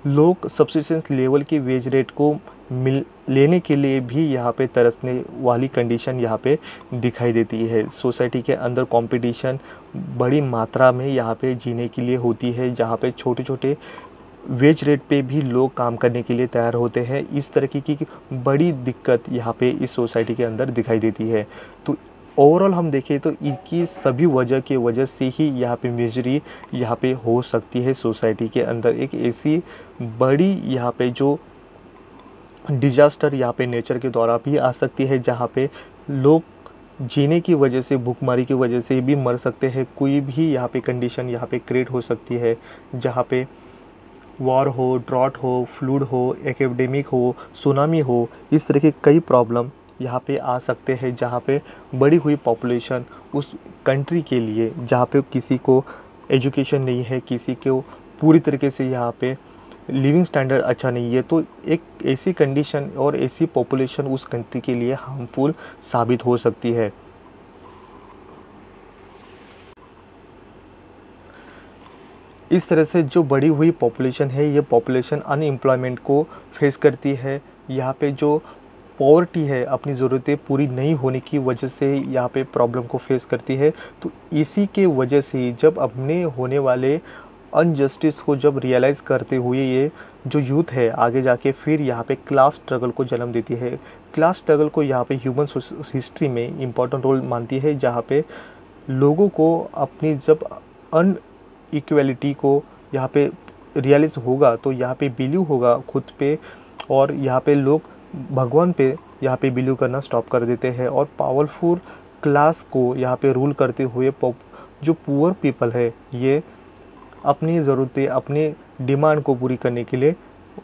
लोग सब्सिस्टेंस लेवल की वेज रेट को लेने के लिए भी यहाँ पे तरसने वाली कंडीशन यहाँ पे दिखाई देती है। सोसाइटी के अंदर कंपटीशन बड़ी मात्रा में यहाँ पे जीने के लिए होती है, जहाँ पे छोटे छोटे वेज रेट पे भी लोग काम करने के लिए तैयार होते हैं। इस तरह की बड़ी दिक्कत यहाँ पे इस सोसाइटी के अंदर दिखाई देती है। तो ओवरऑल हम देखें तो इनकी सभी वजह की वजह से ही यहाँ पे मिजरी यहाँ पे हो सकती है सोसाइटी के अंदर। एक ऐसी बड़ी यहाँ पे जो डिजास्टर यहाँ पे नेचर के द्वारा भी आ सकती है, जहाँ पे लोग जीने की वजह से, भूखमरी की वजह से भी मर सकते हैं। कोई भी यहाँ पे कंडीशन यहाँ पे क्रिएट हो सकती है, जहाँ पे वॉर हो, ड्रॉट हो, फ्लूड हो, एपिडेमिक हो, सुनामी हो, इस तरह के कई प्रॉब्लम यहाँ पे आ सकते हैं, जहाँ पे बड़ी हुई पॉपुलेशन उस कंट्री के लिए, जहाँ पे किसी को एजुकेशन नहीं है, किसी को पूरी तरीके से यहाँ पे लिविंग स्टैंडर्ड अच्छा नहीं है, तो एक ऐसी कंडीशन और ऐसी पॉपुलेशन उस कंट्री के लिए हार्मफुल साबित हो सकती है। इस तरह से जो बढ़ी हुई पॉपुलेशन है, ये पॉपुलेशन अनएम्प्लॉयमेंट को फेस करती है। यहाँ पे जो पॉवर्टी है, अपनी ज़रूरतें पूरी नहीं होने की वजह से यहाँ पे प्रॉब्लम को फेस करती है। तो इसी के वजह से जब अपने होने वाले अनजस्टिस को जब रियलाइज़ करते हुए ये जो यूथ है आगे जाके फिर यहाँ पे क्लास स्ट्रगल को जन्म देती है। क्लास स्ट्रगल को यहाँ पे ह्यूमन हिस्ट्री में इम्पॉर्टेंट रोल मानती है, जहाँ पे लोगों को अपनी जब अन इक्वलिटी को यहाँ पे रियलाइज़ होगा तो यहाँ पे बिलीव होगा खुद पे, और यहाँ पे लोग भगवान पे यहाँ पे बिलीव करना स्टॉप कर देते हैं, और पावरफुल क्लास को यहाँ पे रूल करते हुए जो पुअर पीपल है ये अपनी ज़रूरतें, अपने डिमांड को पूरी करने के लिए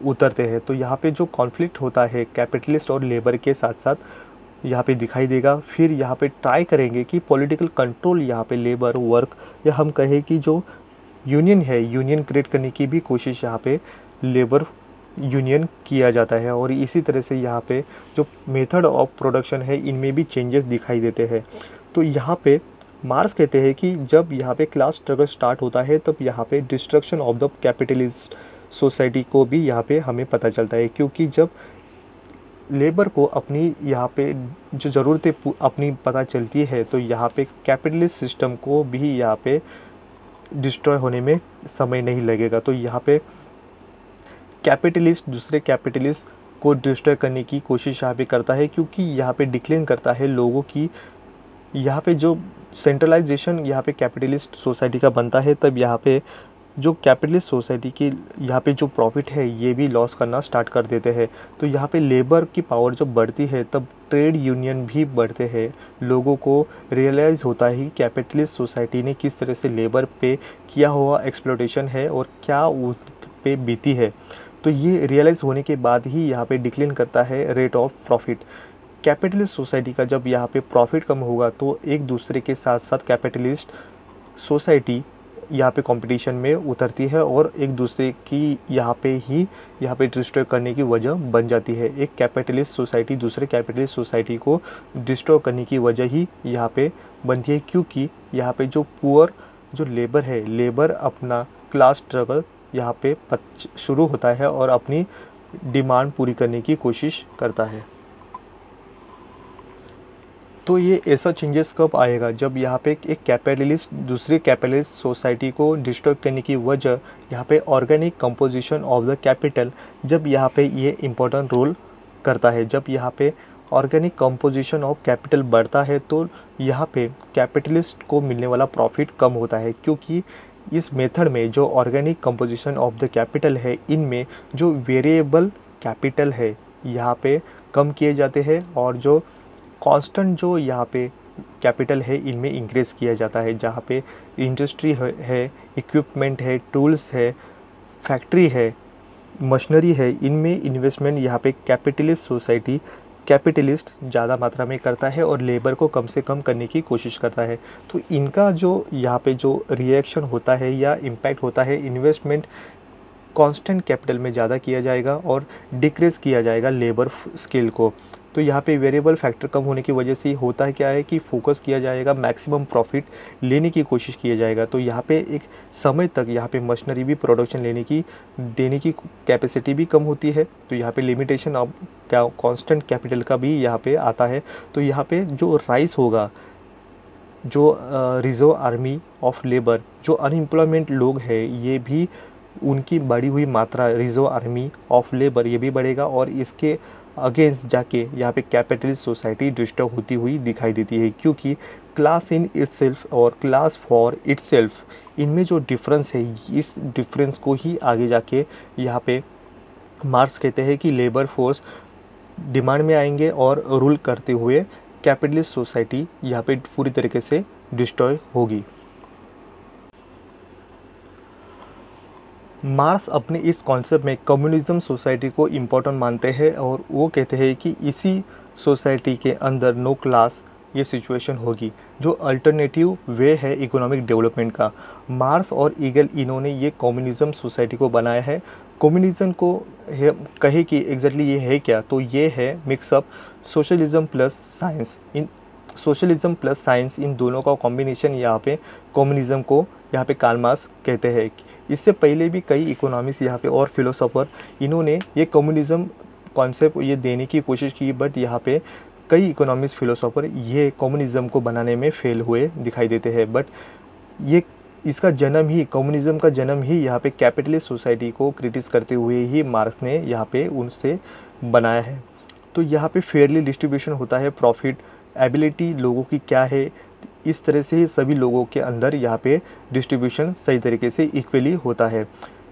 उतरते हैं। तो यहाँ पे जो कॉन्फ्लिक्ट होता है कैपिटलिस्ट और लेबर के साथ साथ यहाँ पे दिखाई देगा। फिर यहाँ पे ट्राई करेंगे कि पॉलिटिकल कंट्रोल यहाँ पे लेबर वर्क, या हम कहें कि जो यूनियन है, यूनियन क्रिएट करने की भी कोशिश यहाँ पे लेबर यूनियन किया जाता है। और इसी तरह से यहाँ पे जो मेथड ऑफ प्रोडक्शन है इनमें भी चेंजेस दिखाई देते हैं। तो यहाँ पे मार्क्स कहते हैं कि जब यहाँ पे क्लास स्ट्रगल स्टार्ट होता है तब यहाँ पे destruction of the capitalist society को भी यहाँ पे हमें पता चलता है, क्योंकि जब लेबर को अपनी यहाँ पे जो ज़रूरतें अपनी पता चलती है तो यहाँ पे कैपिटलिस्ट सिस्टम को भी यहाँ पे डिस्ट्रॉय होने में समय नहीं लगेगा। तो यहाँ पे कैपिटलिस्ट दूसरे कैपिटलिस्ट को डिस्ट्रॉय करने की कोशिश यहाँ पे करता है, क्योंकि यहाँ पे डिक्लेन करता है लोगों की, यहाँ पे जो सेंट्रलाइजेशन यहाँ पे कैपिटलिस्ट सोसाइटी का बनता है तब यहाँ पे जो कैपिटलिस्ट सोसाइटी की यहाँ पे जो प्रॉफिट है ये भी लॉस करना स्टार्ट कर देते हैं। तो यहाँ पे लेबर की पावर जब बढ़ती है तब ट्रेड यूनियन भी बढ़ते हैं। लोगों को रियलाइज़ होता है कि कैपिटलिस्ट सोसाइटी ने किस तरह से लेबर पे किया हुआ एक्सप्लॉयटेशन है और क्या उन पे बीती है। तो ये रियलाइज़ होने के बाद ही यहाँ पे डिक्लेन करता है rate of profit. Capitalist society का जब यहाँ पे प्रॉफिट कम होगा तो एक दूसरे के साथ साथ कैपिटलिस्ट सोसाइटी यहाँ पे कंपटीशन में उतरती है और एक दूसरे की यहाँ पे डिस्ट्रॉय करने की वजह बन जाती है। एक कैपिटलिस्ट सोसाइटी दूसरे कैपिटलिस्ट सोसाइटी को डिस्ट्रॉय करने की वजह ही यहाँ पे बनती है, क्योंकि यहाँ पे जो पुअर जो लेबर है, लेबर अपना क्लास स्ट्रगल यहाँ पे शुरू होता है और अपनी डिमांड पूरी करने की कोशिश करता है। तो ये ऐसा चेंजेस कब आएगा जब यहाँ पे एक कैपिटलिस्ट दूसरी कैपिटलिस्ट सोसाइटी को डिस्ट्रॉय करने की वजह यहाँ पे organic composition of the capital, जब यहाँ पे ये इम्पोर्टेंट रोल करता है। जब यहाँ पे ऑर्गेनिक कंपोजिशन ऑफ कैपिटल बढ़ता है तो यहाँ पे कैपिटलिस्ट को मिलने वाला प्रॉफिट कम होता है, क्योंकि इस मेथड में जो organic composition of the capital है इनमें जो वेरिएबल कैपिटल है यहाँ पे कम किए जाते हैं और जो कांस्टेंट जो यहाँ पे कैपिटल है इनमें इंक्रीज किया जाता है। जहाँ पे इंडस्ट्री है, इक्विपमेंट है, टूल्स है, फैक्ट्री है, मशीनरी है, इनमें इन्वेस्टमेंट यहाँ पे कैपिटलिस्ट ज़्यादा मात्रा में करता है और लेबर को कम से कम करने की कोशिश करता है। तो इनका जो यहाँ पे जो रिएक्शन होता है या इम्पैक्ट होता है, इन्वेस्टमेंट कांस्टेंट कैपिटल में ज़्यादा किया जाएगा और डिक्रीज़ किया जाएगा लेबर स्किल को। तो यहाँ पे वेरिएबल फैक्टर कम होने की वजह से होता है क्या है कि फोकस किया जाएगा, मैक्सिमम प्रॉफिट लेने की कोशिश किया जाएगा। तो यहाँ पे एक समय तक यहाँ पे मशीनरी भी प्रोडक्शन देने की कैपेसिटी भी कम होती है। तो यहाँ पे लिमिटेशन ऑफ कांस्टेंट कैपिटल का भी यहाँ पे आता है। तो यहाँ पे जो राइज होगा, जो रिजर्व आर्मी ऑफ लेबर, जो अनएम्प्लॉयमेंट लोग हैं, ये भी उनकी बढ़ी हुई मात्रा रिजर्व आर्मी ऑफ लेबर ये भी बढ़ेगा और इसके अगेंस्ट जाके यहाँ पे कैपिटलिस्ट सोसाइटी डिस्टर्ब होती हुई दिखाई देती है, क्योंकि क्लास इन इटसेल्फ और क्लास फॉर इटसेल्फ इनमें जो डिफरेंस है, इस डिफरेंस को ही आगे जाके यहाँ पे मार्क्स कहते हैं कि लेबर फोर्स डिमांड में आएंगे और रूल करते हुए कैपिटलिस्ट सोसाइटी यहाँ पे पूरी तरीके से डिस्ट्रॉय होगी। मार्क्स अपने इस कॉन्सेप्ट में कम्युनिज्म सोसाइटी को इम्पोर्टेंट मानते हैं और वो कहते हैं कि इसी सोसाइटी के अंदर नो क्लास ये सिचुएशन होगी, जो अल्टरनेटिव वे है इकोनॉमिक डेवलपमेंट का। मार्क्स और ईगल इन्होंने ये कम्युनिज्म सोसाइटी को बनाया है। कम्युनिज्म को कहे कि एग्जैक्टली ये है क्या, तो ये है मिक्सअप सोशलिज्म प्लस साइंस, इन दोनों का कॉम्बिनेशन यहाँ पे कम्युनिज्म को यहाँ पे कार्ल मार्क्स कहते हैं। इससे पहले भी कई इकोनॉमिक्स यहाँ पे और फिलोसोफर इन्होंने ये कम्युनिज्म कॉन्सेप्ट ये देने की कोशिश की, बट यहाँ पे कई इकोनॉमिक्स फिलोसोफर ये कम्युनिज्म को बनाने में फेल हुए दिखाई देते हैं। बट ये इसका जन्म ही कम्युनिज्म का जन्म ही यहाँ पे कैपिटलिस्ट सोसाइटी को क्रिटिस करते हुए ही मार्क्स ने यहाँ पे उनसे बनाया है। तो यहाँ पे फेयरली डिस्ट्रीब्यूशन होता है, प्रॉफिट एबिलिटी लोगों की क्या है, इस तरह से ही सभी लोगों के अंदर यहाँ पे डिस्ट्रीब्यूशन सही तरीके से इक्वली होता है।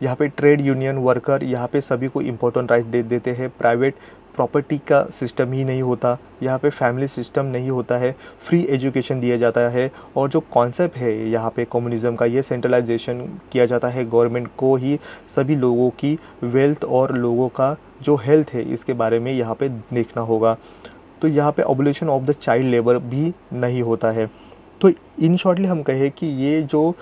यहाँ पे ट्रेड यूनियन वर्कर यहाँ पे सभी को इम्पोर्टेंट राइट दे देते हैं। प्राइवेट प्रॉपर्टी का सिस्टम ही नहीं होता, यहाँ पे फैमिली सिस्टम नहीं होता है, फ्री एजुकेशन दिया जाता है। और जो कॉन्सेप्ट है यहाँ पे कम्युनिज्म का, ये सेंट्रलाइजेशन किया जाता है, गवर्नमेंट को ही सभी लोगों की वेल्थ और लोगों का जो हेल्थ है इसके बारे में यहाँ पे देखना होगा। तो यहाँ पे abolition of the child labour भी नहीं होता है। तो इन शॉर्टली हम कहें कि ये जो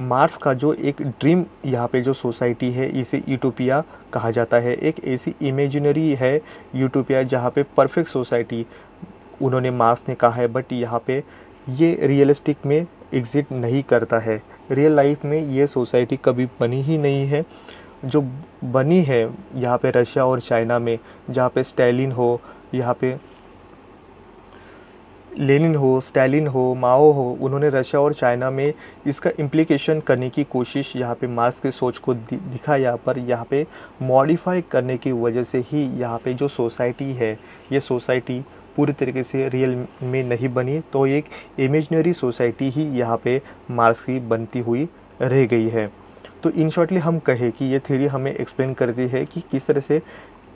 मार्क्स का जो एक ड्रीम यहाँ पे जो सोसाइटी है इसे यूटोपिया कहा जाता है। एक ऐसी इमेजिनरी है यूटोपिया जहाँ पे परफेक्ट सोसाइटी उन्होंने मार्क्स ने कहा है, बट यहाँ पे ये रियलिस्टिक में एग्जिस्ट नहीं करता है। रियल लाइफ में ये सोसाइटी कभी बनी ही नहीं है। जो बनी है यहाँ पे रशिया और चाइना में, जहाँ पे स्टालिन हो, यहाँ पे लेनिन हो, स्टालिन हो, माओ हो, उन्होंने रशिया और चाइना में इसका इम्प्लीकेशन करने की कोशिश यहाँ पे मार्क्स के सोच को दिखाया, पर यहाँ पे मॉडिफाई करने की वजह से ही यहाँ पे जो सोसाइटी है ये सोसाइटी पूरी तरीके से रियल में नहीं बनी। तो एक इमेजिनरी सोसाइटी ही यहाँ पे मार्क्स की बनती हुई रह गई है। तो इन शॉर्टली हम कहें कि ये थ्योरी हमें एक्सप्लेन करती है कि किस तरह से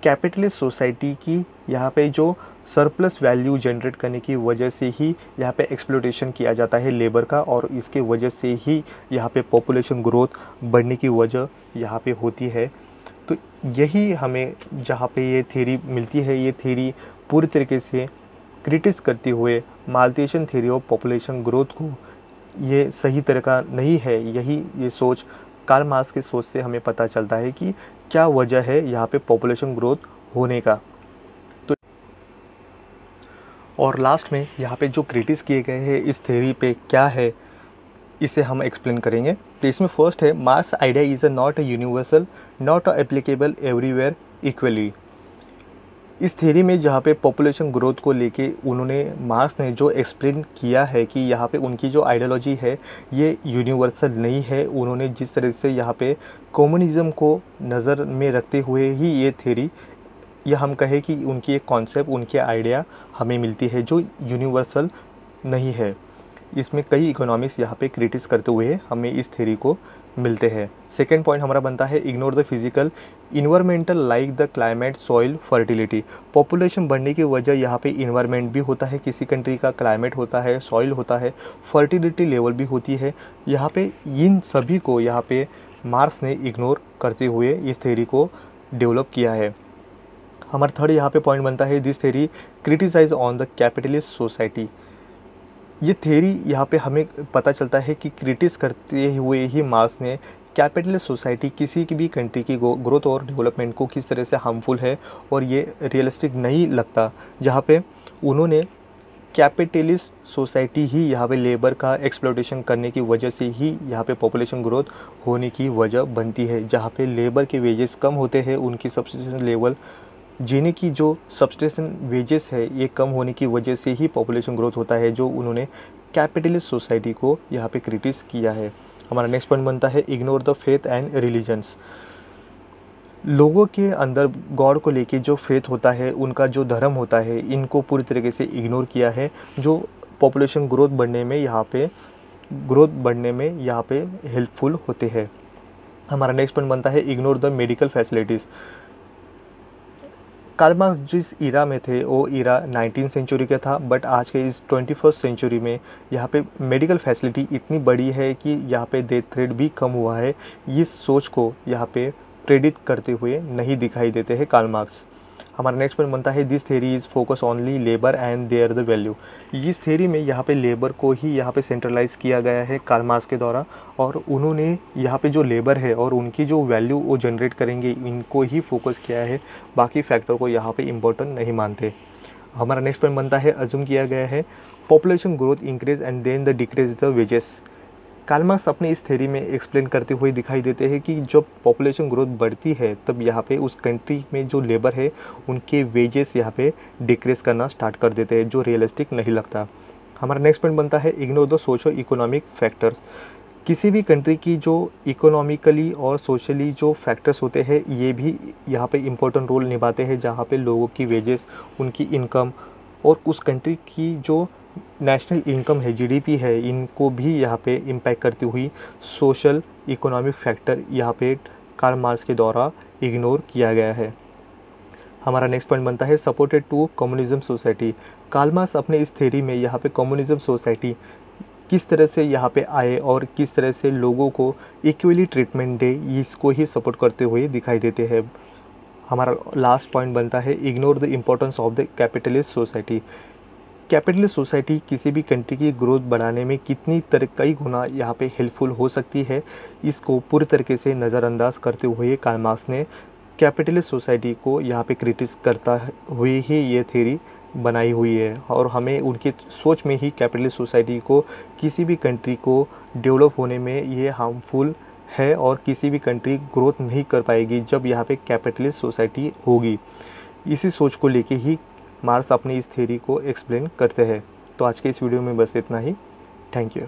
कैपिटलिस्ट सोसाइटी की यहाँ पे जो सरप्लस वैल्यू जनरेट करने की वजह से ही यहाँ पे एक्सप्लॉयटेशन किया जाता है लेबर का, और इसके वजह से ही यहाँ पे पॉपुलेशन ग्रोथ बढ़ने की वजह यहाँ पे होती है। तो यही हमें जहाँ पे ये थ्योरी मिलती है, ये थ्योरी पूरी तरीके से क्रिटिस करते हुए माल्थियन थ्योरी ऑफ पॉपुलेशन ग्रोथ को ये सही तरह का नहीं है। यही ये सोच कार्ल मार्क्स की सोच से हमें पता चलता है कि क्या वजह है यहाँ पे पॉपुलेशन ग्रोथ होने का। तो और लास्ट में यहाँ पे जो क्रिटिस किए गए हैं इस थ्योरी पे क्या है, इसे हम एक्सप्लेन करेंगे। तो इसमें फर्स्ट है, marks idea is not a universal, not applicable everywhere equally. इस थ्योरी में जहाँ पे पॉपुलेशन ग्रोथ को लेके उन्होंने मार्क्स ने जो एक्सप्लेन किया है कि यहाँ पे उनकी जो आइडियोलॉजी है ये यूनिवर्सल नहीं है। उन्होंने जिस तरह से यहाँ पे कम्युनिज्म को नज़र में रखते हुए ही ये थ्योरी, या हम कहें कि उनकी एक कॉन्सेप्ट, उनकी आइडिया हमें मिलती है जो यूनिवर्सल नहीं है। इसमें कई इकोनॉमिक्स यहाँ पे क्रिटिस करते हुए हमें इस थ्योरी को मिलते हैं। सेकेंड पॉइंट हमारा बनता है, ignore the physical environmental like the climate, soil, fertility. Population बढ़ने की वजह यहाँ पे इन्वायरमेंट भी होता है, किसी कंट्री का क्लाइमेट होता है, सॉइल होता है, फर्टिलिटी लेवल भी होती है। यहाँ पे इन सभी को यहाँ पे मार्क्स ने इग्नोर करते हुए इस थ्योरी को डेवलप किया है। हमारा थर्ड यहाँ पे पॉइंट बनता है, this theory criticise on the capitalist society. ये थ्योरी यहाँ पे हमें पता चलता है कि क्रिटिस करते हुए ही मार्क्स ने कैपिटलिस्ट सोसाइटी किसी की भी कंट्री की ग्रोथ और डेवलपमेंट को किस तरह से हार्मफुल है और ये रियलिस्टिक नहीं लगता, जहाँ पे उन्होंने कैपिटलिस्ट सोसाइटी ही यहाँ पे लेबर का एक्सप्लॉयटेशन करने की वजह से ही यहाँ पे पॉपुलेशन ग्रोथ होने की वजह बनती है। जहाँ पे लेबर के वेजेस कम होते हैं, उनकी सब्सिस्टेंस लेवल, जीने की जो सब्सिस्टेंस वेजेस है ये कम होने की वजह से ही पॉपुलेशन ग्रोथ होता है, जो उन्होंने कैपिटलिस्ट सोसाइटी को यहाँ पे क्रिटिस किया है। हमारा नेक्स्ट पॉइंट बनता है, ignore the faith and religions. लोगों के अंदर गॉड को लेके जो फेथ होता है, उनका जो धर्म होता है, इनको पूरी तरीके से इग्नोर किया है, जो पॉपुलेशन ग्रोथ बढ़ने में यहाँ पे हेल्पफुल होते हैं। हमारा नेक्स्ट पॉइंट बनता है, ignore the medical facilities. Karl Marx जिस इरा में थे वो इरा 19वीं सेंचुरी का था, बट आज के इस 21st सेंचुरी में यहाँ पे मेडिकल फैसिलिटी इतनी बड़ी है कि यहाँ पे डेथ रेट भी कम हुआ है। इस सोच को यहाँ पे प्रेडिक्ट करते हुए नहीं दिखाई देते हैं कार्ल मार्क्स। हमारा नेक्स्ट पॉइंट बनता है, this theory is focus only labour and their the value. इस थ्योरी में यहाँ पे लेबर को ही यहाँ पे सेंट्रलाइज किया गया है कार्ल मार्क्स के द्वारा, और उन्होंने यहाँ पे जो लेबर है और उनकी जो वैल्यू वो जनरेट करेंगे इनको ही फोकस किया है, बाकी फैक्टर को यहाँ पे इम्पोर्टेंट नहीं मानते। हमारा नेक्स्ट पॉइंट बनता है, अज्यूम किया गया है population growth increase and then the decrease the wages. Karl Marx अपने इस थ्योरी में एक्सप्लेन करते हुए दिखाई देते हैं कि जब पॉपुलेशन ग्रोथ बढ़ती है तब यहाँ पे उस कंट्री में जो लेबर है उनके वेजेस यहाँ पे डिक्रीज करना स्टार्ट कर देते हैं, जो रियलिस्टिक नहीं लगता। हमारा नेक्स्ट पॉइंट बनता है, ignore the socio economic factors. किसी भी कंट्री की जो इकोनॉमिकली और सोशली जो फैक्टर्स होते हैं ये भी यहाँ पे इम्पोर्टेंट रोल निभाते हैं, जहाँ पे लोगों की वेजेस, उनकी इनकम और उस कंट्री की जो नेशनल इनकम है, जीडीपी है, इनको भी यहाँ पे इम्पैक्ट करती हुई सोशल इकोनॉमिक फैक्टर यहाँ पे कार्ल मार्क्स के द्वारा इग्नोर किया गया है। हमारा नेक्स्ट पॉइंट बनता है, supported to communism society. Karl Marx अपने इस थ्योरी में यहाँ पे कम्युनिज्म सोसाइटी किस तरह से यहाँ पे आए और किस तरह से लोगों को इक्वली ट्रीटमेंट दे, इसको ही सपोर्ट करते हुए दिखाई देते हैं। हमारा लास्ट पॉइंट बनता है, ignore the importance of the capitalist society. Capitalist society किसी भी कंट्री की ग्रोथ बढ़ाने में कई गुना यहाँ पे हेल्पफुल हो सकती है, इसको पूरी तरीके से नज़रअंदाज करते हुए कार्ल मार्क्स ने कैपिटलिस्ट सोसाइटी को यहाँ पे क्रिटिस करता हुए ही ये थ्योरी बनाई हुई है, और हमें उनकी सोच में ही कैपिटलिस्ट सोसाइटी को किसी भी कंट्री को डेवलप होने में ये हार्मफुल है, और किसी भी कंट्री ग्रोथ नहीं कर पाएगी जब यहाँ पे कैपिटलिस्ट सोसाइटी होगी। इसी सोच को लेके ही मार्क्स अपनी इस थ्योरी को एक्सप्लेन करते हैं। तो आज के इस वीडियो में बस इतना ही। Thank you.